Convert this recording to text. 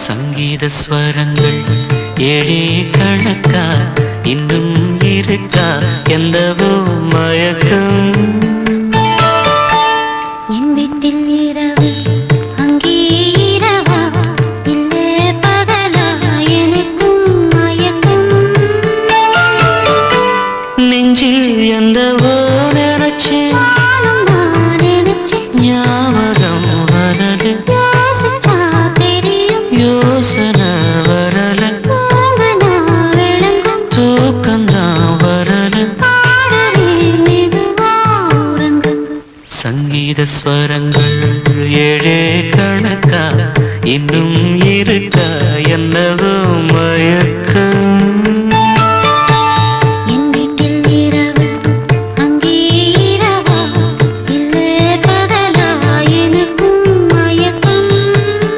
சங்கீத ஸ்வரங்கள் ஏழே கணக்கா இன்னும் இருக்கா எந்தவோ மயக்கம் என் வீட்டில் இரவு அங்கே இரவா இல்லே பகலா எனக்கும் மயக்கம் நெஞ்சில் எந்தவோ நினைச்சு ஞாபகம் வரது யோசனை வரல தூக்கந்தான் வரல சங்கீத ஸ்வரங்கள் ஏழே கணக்கா இன்னும் இருக்கா என்னவோ மயக்க